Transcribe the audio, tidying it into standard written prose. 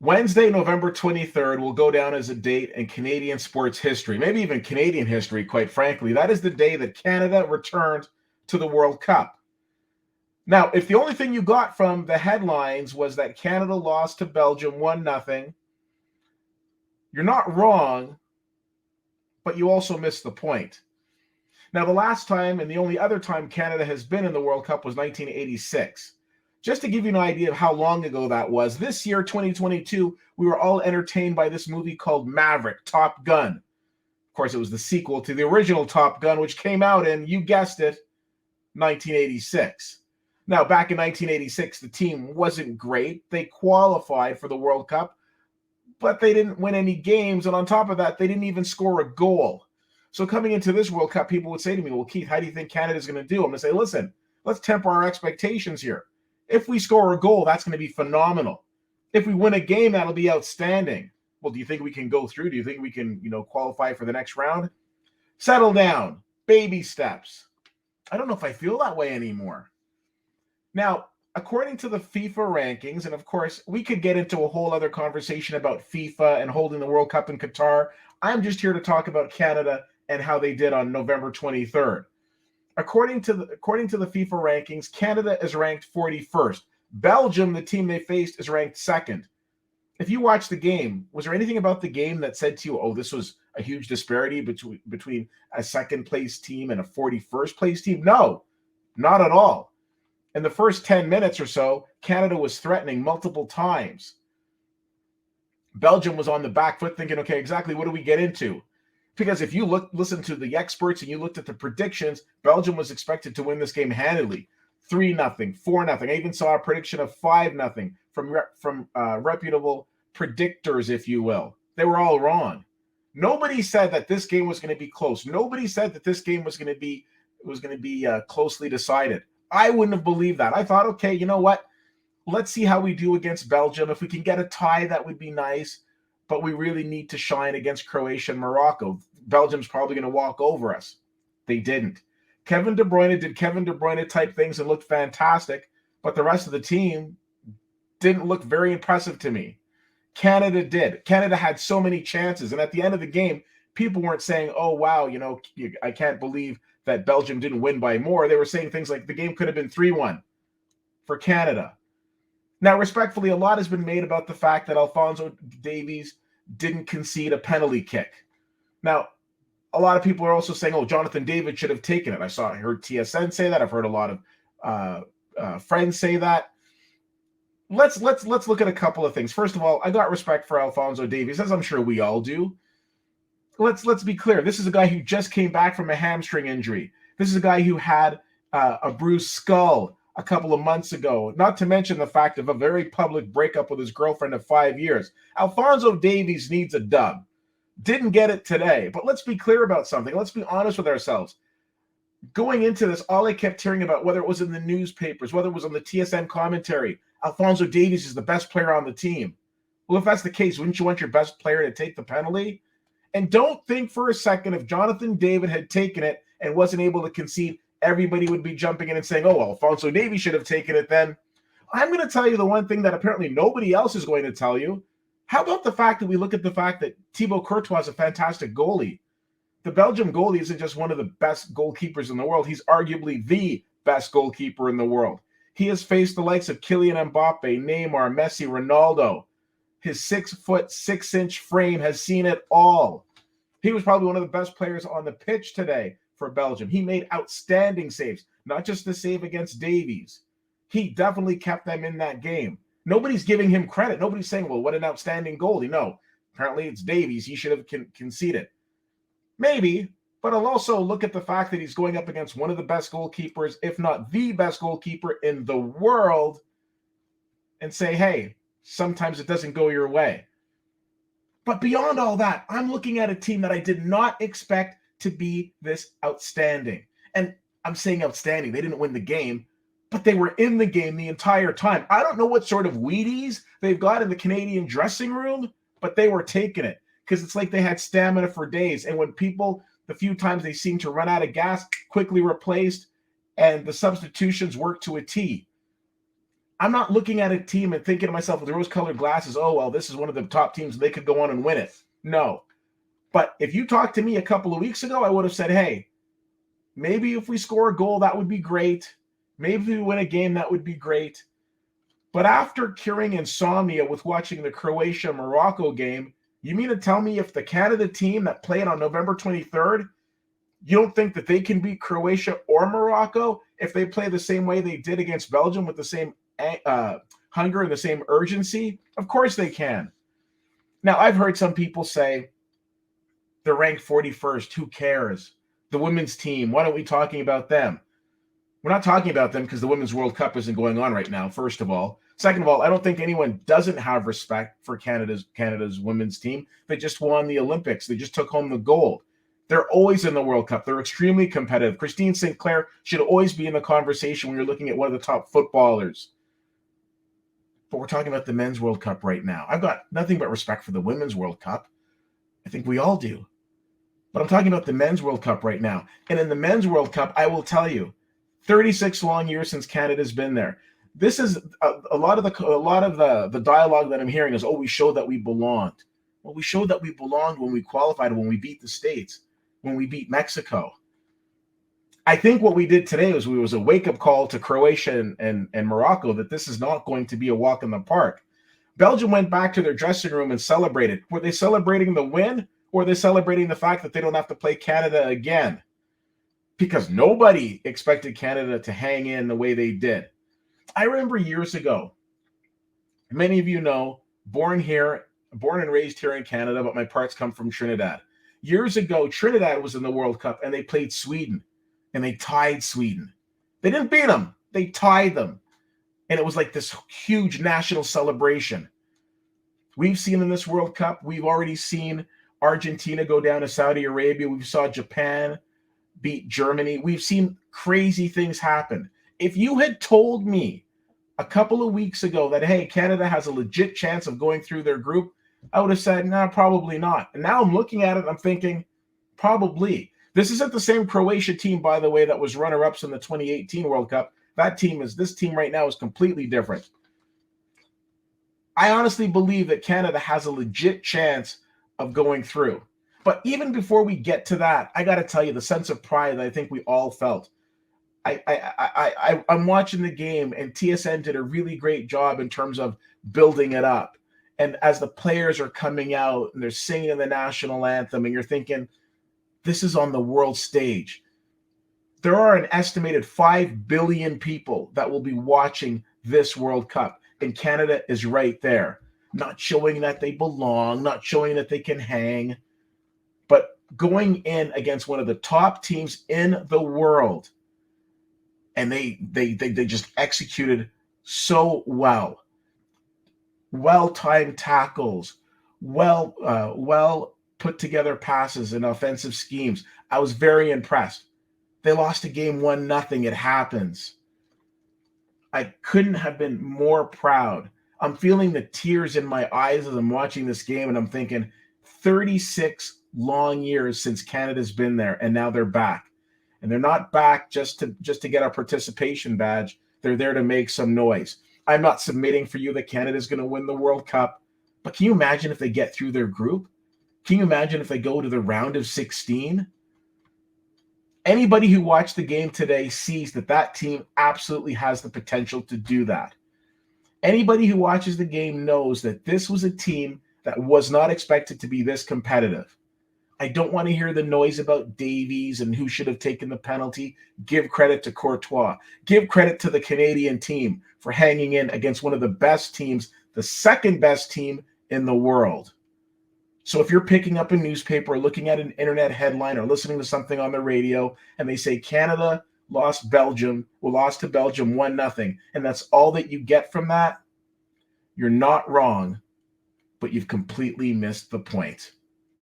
Wednesday, November 23rd will go down as a date in Canadian sports history, maybe even Canadian history, quite frankly. That is the day that Canada returned to the World Cup. Now, if the only thing you got from the headlines was that Canada lost to Belgium 1-0, you're not wrong, but you also missed the point. Now, the last time and the only other time Canada has been in the World Cup was 1986. Just to give you an idea of how long ago that was, this year, 2022, we were all entertained by this movie called Maverick, Top Gun. Of course, it was the sequel to the original Top Gun, which came out in, you guessed it, 1986. Now, back in 1986, the team wasn't great. They qualified for the World Cup, but they didn't win any games. And on top of that, they didn't even score a goal. So coming into this World Cup, people would say to me, well, Keith, how do you think Canada's going to do? I'm going to say, listen, let's temper our expectations here. If we score a goal, that's going to be phenomenal. If we win a game, that'll be outstanding. Well, do you think we can go through? Do you think we can, qualify for the next round? Settle down. Baby steps. I don't know if I feel that way anymore. Now, according to the FIFA rankings, and of course, we could get into a whole other conversation about FIFA and holding the World Cup in Qatar. I'm just here to talk about Canada and how they did on November 23rd. According to the FIFA rankings, Canada is ranked 41st. Belgium, the team they faced, is ranked second. If you watched the game, was there anything about the game that said to you, oh, this was a huge disparity between a second-place team and a 41st place team? No, not at all. In the first 10 minutes or so, Canada was threatening multiple times. Belgium was on the back foot thinking, okay, exactly what do we get into? Because if you listen to the experts and you looked at the predictions, Belgium was expected to win this game handily. 3-0, 4-0. I even saw a prediction of 5-0 from reputable predictors, if you will. They were all wrong. Nobody said that this game was going to be close. Nobody said that this game was going to be closely decided. I wouldn't have believed that. I thought, okay, you know what? Let's see how we do against Belgium. If we can get a tie, that would be nice. But we really need to shine against Croatia and Morocco. Belgium's probably going to walk over us. They didn't. Kevin De Bruyne did Kevin De Bruyne type things and looked fantastic, but the rest of the team didn't look very impressive to me. Canada did. Canada had so many chances, and at the end of the game, people weren't saying, oh, wow, I can't believe that Belgium didn't win by more. They were saying things like the game could have been 3-1 for Canada. Now, respectfully, a lot has been made about the fact that Alphonso Davies didn't concede a penalty kick. Now, a lot of people are also saying, oh, Jonathan David should have taken it. I heard TSN say that. I've heard a lot of friends say that. Let's look at a couple of things. First of all, I got respect for Alphonso Davies, as I'm sure we all do. Let's be clear. This is a guy who just came back from a hamstring injury. This is a guy who had a bruised skull a couple of months ago, not to mention the fact of a very public breakup with his girlfriend of 5 years. Alphonso Davies needs a dub. Didn't get it today, but let's be clear about something. Let's be honest with ourselves. Going into this, all I kept hearing about, whether it was in the newspapers, whether it was on the TSN commentary, Alphonso Davies is the best player on the team. Well, if that's the case, wouldn't you want your best player to take the penalty? And don't think for a second if Jonathan David had taken it and wasn't able to concede, everybody would be jumping in and saying, oh, well, Alphonso Davies should have taken it then. I'm going to tell you the one thing that apparently nobody else is going to tell you. How about the fact that we look at the fact that Thibaut Courtois is a fantastic goalie? The Belgium goalie isn't just one of the best goalkeepers in the world. He's arguably the best goalkeeper in the world. He has faced the likes of Kylian Mbappe, Neymar, Messi, Ronaldo. His 6'6" frame has seen it all. He was probably one of the best players on the pitch today for Belgium. He made outstanding saves, not just the save against Davies. He definitely kept them in that game. Nobody's giving him credit. Nobody's saying, well, what an outstanding goalie. No, apparently it's Davies. He should have conceded. Maybe, but I'll also look at the fact that he's going up against one of the best goalkeepers, if not the best goalkeeper in the world, and say, hey, sometimes it doesn't go your way. But beyond all that, I'm looking at a team that I did not expect to be this outstanding. And I'm saying outstanding. They didn't win the game, but they were in the game the entire time. I don't know what sort of Wheaties they've got in the Canadian dressing room, but they were taking it because it's like they had stamina for days. And when people, the few times they seemed to run out of gas, quickly replaced, and the substitutions worked to a T. I'm not looking at a team and thinking to myself with rose-colored glasses, oh, well, this is one of the top teams. They could go on and win it. No. But if you talked to me a couple of weeks ago, I would have said, hey, maybe if we score a goal, that would be great. Maybe if we win a game, that would be great. But after curing insomnia with watching the Croatia-Morocco game, you mean to tell me if the Canada team that played on November 23rd, you don't think that they can beat Croatia or Morocco if they play the same way they did against Belgium with the same hunger and the same urgency? Of course they can. Now, I've heard some people say they're ranked 41st. Who cares? The women's team, why aren't we talking about them? We're not talking about them because the Women's World Cup isn't going on right now, first of all. Second of all, I don't think anyone doesn't have respect for Canada's women's team. They just won the Olympics. They just took home the gold. They're always in the World Cup. They're extremely competitive. Christine Sinclair should always be in the conversation when you're looking at one of the top footballers. But we're talking about the Men's World Cup right now. I've got nothing but respect for the Women's World Cup. I think we all do. But I'm talking about the Men's World Cup right now. And in the Men's World Cup, I will tell you, 36 long years since Canada's been there. This is a lot of the dialogue that I'm hearing is, oh, we showed that we belonged. Well, we showed that we belonged when we qualified, when we beat the States, when we beat Mexico. I think what we did today was a wake-up call to Croatia and Morocco that this is not going to be a walk in the park. Belgium went back to their dressing room and celebrated. Were they celebrating the win, or were they celebrating the fact that they don't have to play Canada again? Because nobody expected Canada to hang in the way they did. I remember years ago, many of you know, born and raised here in Canada, but my parts come from Trinidad. Years ago, Trinidad was in the World Cup and they played Sweden and they tied Sweden. They didn't beat them. They tied them. And it was like this huge national celebration. We've seen in this World Cup, we've already seen Argentina go down to Saudi Arabia. We saw Japan beat Germany. We've seen crazy things happen. If you had told me a couple of weeks ago that, hey, Canada has a legit chance of going through their group, I would have said, no, probably not. And now I'm looking at it, I'm thinking, probably. This isn't the same Croatia team, by the way, that was runner-ups in the 2018 World Cup. This team right now is completely different. I honestly believe that Canada has a legit chance of going through. But even before we get to that, I got to tell you the sense of pride that I think we all felt. I'm watching the game, and TSN did a really great job in terms of building it up. And as the players are coming out and they're singing the national anthem, and you're thinking, this is on the world stage. There are an estimated 5 billion people that will be watching this World Cup, and Canada is right there, not showing that they belong, not showing that they can hang, but going in against one of the top teams in the world. And they just executed so well. Well-timed tackles, well put together passes and offensive schemes. I was very impressed. They lost a game 1-0. It happens. I couldn't have been more proud. I'm feeling the tears in my eyes as I'm watching this game, and I'm thinking 36 long years since Canada's been there, and now they're back. And they're not back just to get a participation badge. They're there to make some noise. I'm not submitting for you that Canada's going to win the World Cup, but can you imagine if they get through their group? Can you imagine if they go to the round of 16? Anybody who watched the game today sees that team absolutely has the potential to do that. Anybody who watches the game knows that this was a team that was not expected to be this competitive. I don't want to hear the noise about Davies and who should have taken the penalty. Give credit to Courtois. Give credit to the Canadian team for hanging in against one of the best teams, the second best team in the world. So if you're picking up a newspaper or looking at an internet headline or listening to something on the radio and they say Canada lost to Belgium 1-0, and that's all that you get from that, you're not wrong, but you've completely missed the point.